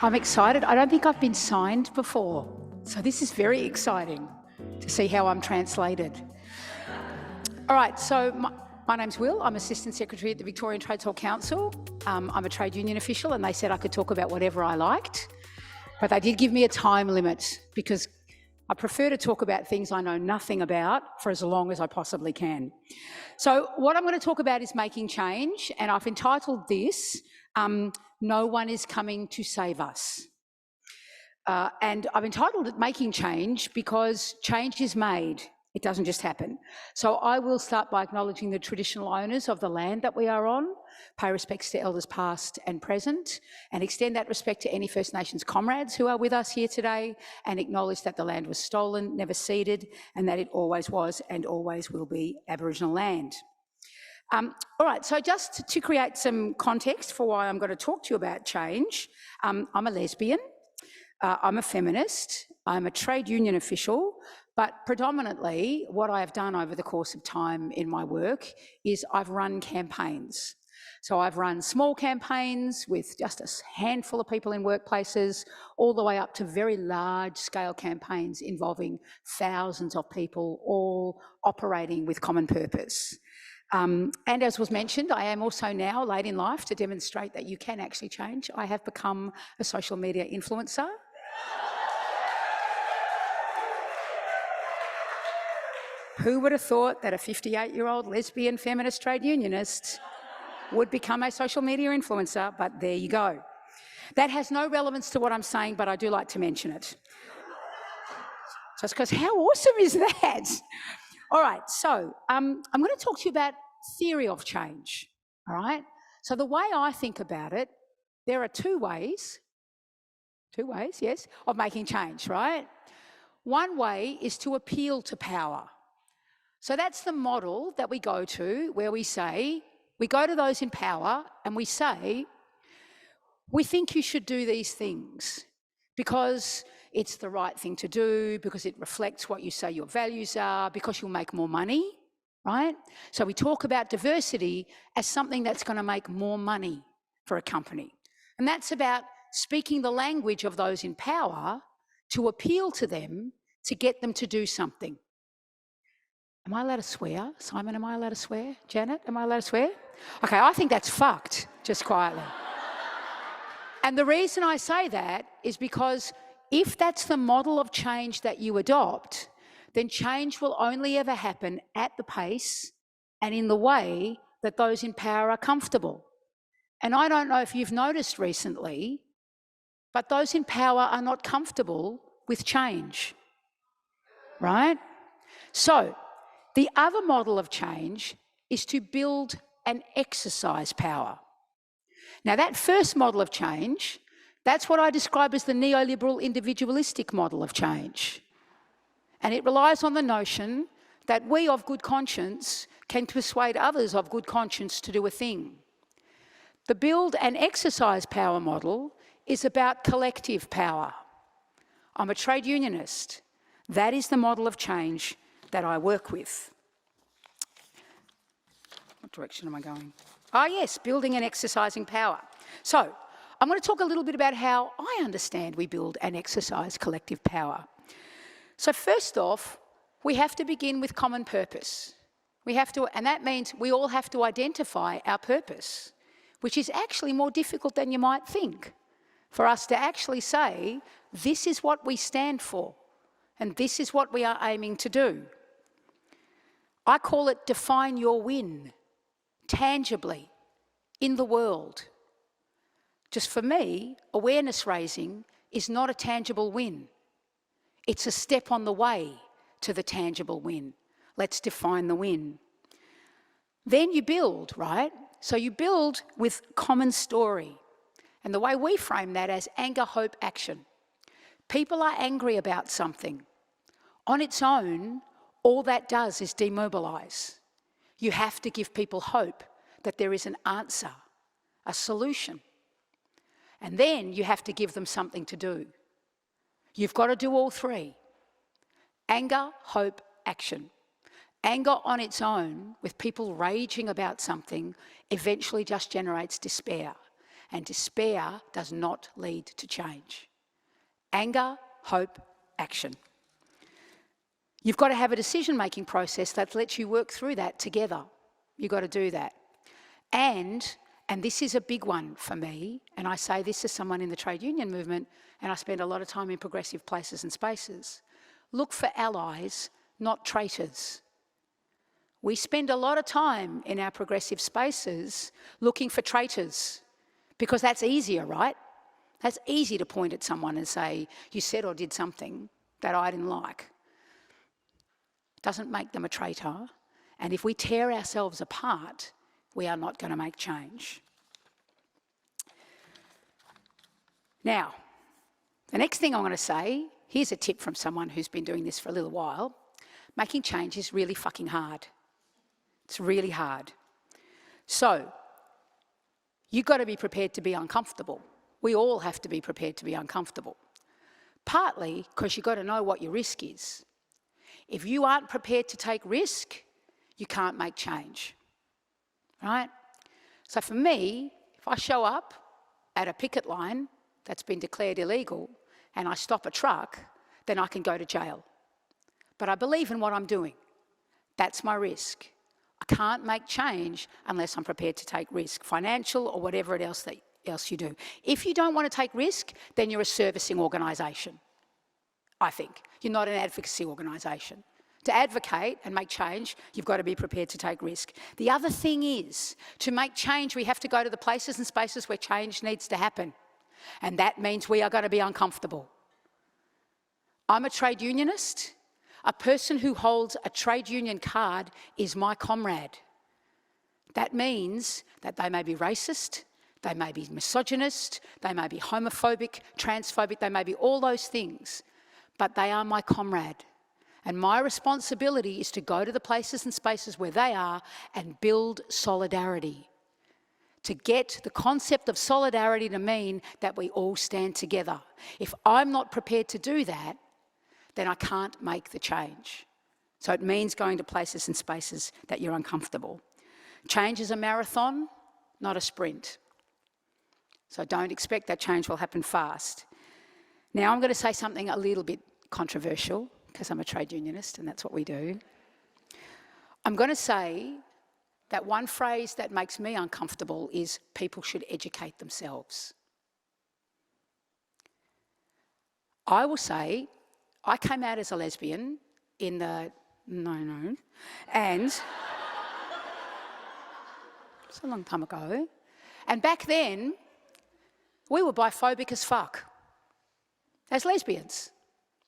I'm excited. I don't think I've been signed before, so this is very exciting to see how I'm translated. All right, so my name's Will. I'm Assistant Secretary at the Victorian Trades Hall Council. I'm a trade union official, and they said I could talk about whatever I liked, but they did give me a time limit because I prefer to talk about things I know nothing about for as long as I possibly can. So what I'm going to talk about is making change, and I've entitled this, No One is Coming to Save Us. And I've entitled it Making Change because change is made. It doesn't just happen. So I will start by acknowledging the traditional owners of the land that we are on, pay respects to elders past and present, and extend that respect to any First Nations comrades who are with us here today, and acknowledge that the land was stolen, never ceded, and that it always was and always will be Aboriginal land. All right, so just to create some context for why I'm going to talk to you about change, I'm a lesbian, I'm a feminist, I'm a trade union official, but predominantly what I have done over the course of time in my work is I've run campaigns. So I've run small campaigns with just a handful of people in workplaces, all the way up to very large-scale campaigns involving thousands of people, all operating with common purpose. And as was mentioned, I am also now, late in life, to demonstrate that you can actually change. I have become a social media influencer. Who would have thought that a 58-year-old lesbian feminist trade unionist would become a social media influencer? But there you go. That has no relevance to what I'm saying, but I do like to mention it. Just because how awesome is that? All right, so I'm going to talk to you about theory of change, all right? So the way I think about it, there are two ways, yes, of making change, right? One way is to appeal to power. So that's the model that we go to, where we say, we go to those in power and we say, we think you should do these things because it's the right thing to do, because it reflects what you say your values are, because you'll make more money, right? So we talk about diversity as something that's going to make more money for a company. And that's about speaking the language of those in power to appeal to them, to get them to do something. Am I allowed to swear? Simon, am I allowed to swear? Janet, am I allowed to swear? Okay, I think that's fucked, just quietly. And the reason I say that is because if that's the model of change that you adopt, then change will only ever happen at the pace and in the way that those in power are comfortable. And I don't know if you've noticed recently, but those in power are not comfortable with change, right? So the other model of change is to build and exercise power. Now, that first model of change, that's what I describe as the neoliberal individualistic model of change. And it relies on the notion that we of good conscience can persuade others of good conscience to do a thing. The build and exercise power model is about collective power. I'm a trade unionist. That is the model of change that I work with. What direction am I going? Oh yes, building and exercising power. So I'm going to talk a little bit about how I understand we build and exercise collective power. So first off, we have to begin with common purpose. And that means we all have to identify our purpose, which is actually more difficult than you might think, for us to actually say, this is what we stand for, and this is what we are aiming to do. I call it define your win, tangibly, in the world. Just for me, awareness raising is not a tangible win. It's a step on the way to the tangible win. Let's define the win. Then you build, right? So you build with common story. And the way we frame that as anger, hope, action. People are angry about something. On its own, all that does is demobilise. You have to give people hope that there is an answer, a solution. And then you have to give them something to do. You've got to do all three. Anger, hope, action. Anger on its own, with people raging about something, eventually just generates despair. and despair does not lead to change. Anger, hope, action. You've got to have a decision-making process that lets you work through that together. You've got to do that. And this is a big one for me, and I say this as someone in the trade union movement, and I spend a lot of time in progressive places and spaces. Look for allies, not traitors. We spend a lot of time in our progressive spaces looking for traitors because that's easier, right? That's easy to point at someone and say, you said or did something that I didn't like. Doesn't make them a traitor. And if we tear ourselves apart, we are not going to make change. Now, the next thing I'm going to say, here's a tip from someone who's been doing this for a little while. Making change is really fucking hard. It's really hard. So, you've got to be prepared to be uncomfortable. We all have to be prepared to be uncomfortable. Partly because you've got to know what your risk is. If you aren't prepared to take risk, you can't make change, right? So for me, if I show up at a picket line that's been declared illegal and I stop a truck, then I can go to jail. But I believe in what I'm doing. That's my risk. I can't make change unless I'm prepared to take risk, financial or whatever else you do. If you don't want to take risk, then you're a servicing organisation, I think. You're not an advocacy organisation. To advocate and make change, you've got to be prepared to take risk. The other thing is, to make change, we have to go to the places and spaces where change needs to happen. And that means we are going to be uncomfortable. I'm a trade unionist. A person who holds a trade union card is my comrade. That means that they may be racist, they may be misogynist, they may be homophobic, transphobic, they may be all those things, but they are my comrade. And my responsibility is to go to the places and spaces where they are and build solidarity. To get the concept of solidarity to mean that we all stand together. If I'm not prepared to do that, then I can't make the change. So it means going to places and spaces that you're uncomfortable. Change is a marathon, not a sprint. So don't expect that change will happen fast. Now I'm going to say something a little bit controversial, because I'm a trade unionist and that's what we do. I'm going to say that one phrase that makes me uncomfortable is people should educate themselves. I will say, I came out as a lesbian in the, and it's a long time ago. And back then, we were biphobic as fuck, as lesbians.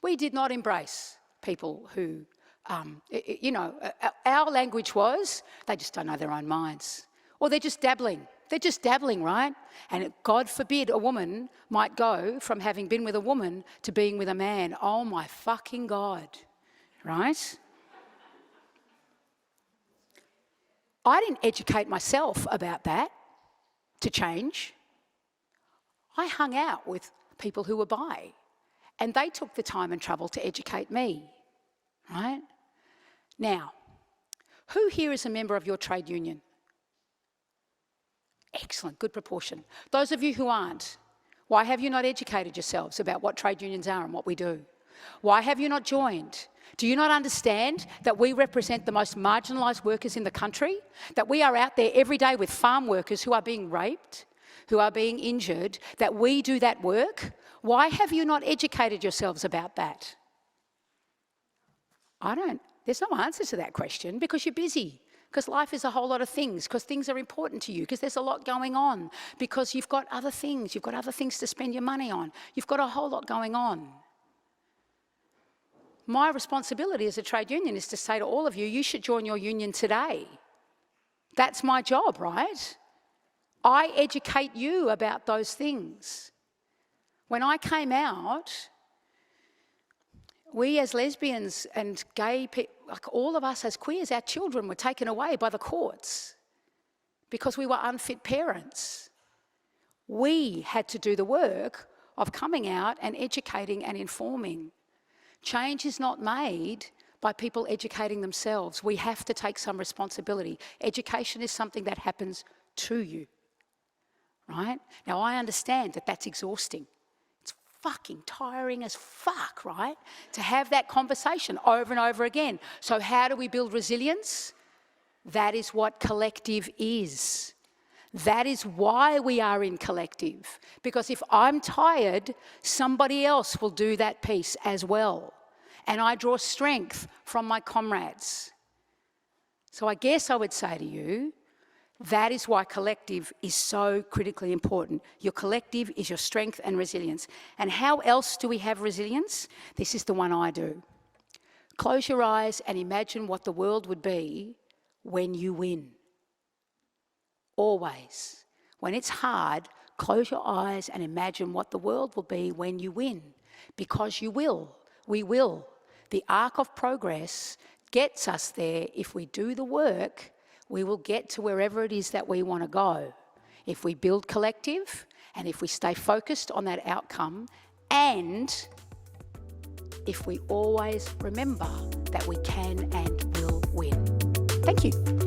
We did not embrace people who, our language was, they just don't know their own minds. Or they're just dabbling. They're just dabbling, right? And God forbid a woman might go from having been with a woman to being with a man. Oh my fucking God, right? I didn't educate myself about that to change. I hung out with people who were bi, and they took the time and trouble to educate me, right? Now, who here is a member of your trade union? Excellent, good proportion. Those of you who aren't, why have you not educated yourselves about what trade unions are and what we do? Why have you not joined? Do you not understand that we represent the most marginalised workers in the country? That we are out there every day with farm workers who are being raped, who are being injured, that we do that work? Why have you not educated yourselves about that? There's no answer to that question because you're busy. Because life is a whole lot of things, because things are important to you, because there's a lot going on, because you've got other things to spend your money on. You've got a whole lot going on. My responsibility as a trade union is to say to all of you, you should join your union today. That's my job, right? I educate you about those things. When I came out, we as lesbians and gay people, like all of us as queers, our children were taken away by the courts because we were unfit parents. We had to do the work of coming out and educating and informing. Change is not made by people educating themselves. We have to take some responsibility. Education is something that happens to you. right? Now, I understand that that's exhausting. It's fucking tiring as fuck, right? To have that conversation over and over again. So how do we build resilience? That is what collective is. That is why we are in collective. Because if I'm tired, somebody else will do that piece as well. And I draw strength from my comrades. So I guess I would say to you, that is why collective is so critically important. Your collective is your strength and resilience. And how else do we have resilience? This is the one I do. Close your eyes and imagine what the world would be when you win. Always. When it's hard, close your eyes and imagine what the world will be when you win. Because you will. We will. The arc of progress gets us there. If we do the work, we will get to wherever it is that we want to go. If we build collective and if we stay focused on that outcome, and if we always remember that we can and will win. Thank you.